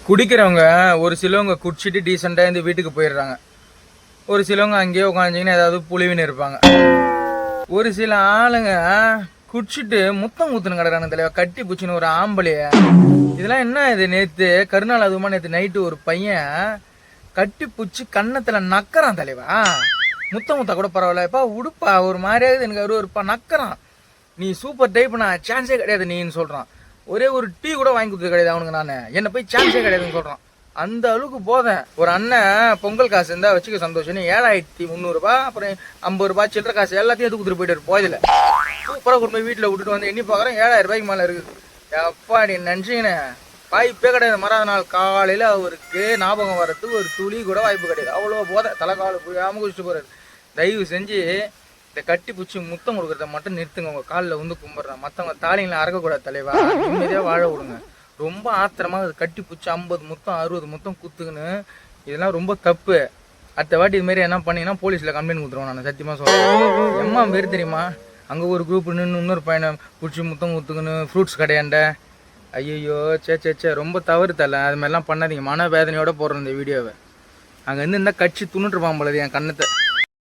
குடிக்கிறவங்க ஒரு சிலவங்க குடிச்சிட்டு டீசெண்டாக இந்த வீட்டுக்கு போயிடுறாங்க. ஒரு சிலவங்க அங்கேயே உட்காந்துச்சிங்கன்னா ஏதாவது புளிவின்னு இருப்பாங்க. ஒரு சில ஆளுங்க குடிச்சிட்டு முத்தம் ஊத்துன்னு கிடக்குறாங்க தலைவா, கட்டி பூச்சின்னு ஒரு ஆம்பளைய. இதெல்லாம் என்ன இது? நேற்று கருநாள் அதுவுமா நேற்று நைட்டு ஒரு பையன் கட்டி பூச்சி கன்னத்துல நக்கறான் தலைவா. முத்தம் முத்தா கூட பரவாயில்ல, எப்பா உடுப்பா ஒரு மாதிரியாவது எனக்கு அவரு இருப்பா நக்கறான். நீ சூப்பர் டைப், நான் சான்ஸே கிடையாது நீன்னு சொல்றான். ஒரே ஒரு டீ கூட வாங்கி கொடுத்தது கிடையாது அவனுக்கு. நான் என்ன போய் சான்ஸே கிடையாதுன்னு சொல்றான். அந்த அளவுக்கு போதேன். ஒரு அண்ணன் பொங்கல் காசு இருந்தா வச்சுக்க சந்தோஷம், 7300 ரூபாய் அப்புறம் 50 ரூபாய் சில்லற காசு எல்லாத்தையும் எடுத்து கொடுத்துட்டு போயிட்டு போதில்ல. சூப்பராக கொண்டு போய் வீட்டில் விட்டுட்டு வந்து எண்ணி பார்க்குறேன் 7000 ரூபாய்க்கு மேலே இருக்குது. எப்பா நீ நினச்சிங்கண்ணே வாய்ப்பே கிடையாது. மறாத நாள் காலையில் அவருக்கு ஞாபகம் வர்றதுக்கு ஒரு துளி கூட வாய்ப்பு கிடையாது. அவ்வளோ போதை, தலைக்கால புரியாமல் குடிச்சிட்டு போறாரு. தயவு செஞ்சு இந்த கட்டி பிடிச்சி முத்தம் கொடுக்குறத மட்டும் நிறுத்துங்க. உங்கள் காலில் வந்து கும்பிட்றேன். மற்றவங்க தாலிங்களை அறக்கக்கூடாது தலைவா, நிம்மதியாக வாழ விடுங்க. ரொம்ப ஆத்திரமாக அது கட்டி பிடிச்சி 50 முத்தம் 60 முத்தம் குத்துக்குன்னு, இதெல்லாம் ரொம்ப தப்பு. அடுத்த வாட்டி இதுமாரி என்ன பண்ணீங்கன்னா போலீஸில் கம்ப்ளைண்ட் கொடுத்துருவோம். நான் சத்தியமாக சொல்கிறேன். எம்மா மாரி தெரியுமா, அங்கே ஒரு குரூப் நின்று இன்னொரு பையனை பிடிச்சி முத்தம் குத்துக்குன்னு ஃப்ரூட்ஸ் கடையாண்ட. ஐயோ சே ரொம்ப தவறு தலை. அது மாதிரிலாம் பண்ணாதீங்க. மன வேதனையோடு போடுறேன் இந்த வீடியோவை. அங்கே இருந்தால் கட்சி துணுட்டுருப்பான் போலது என் கண்ணத்தை.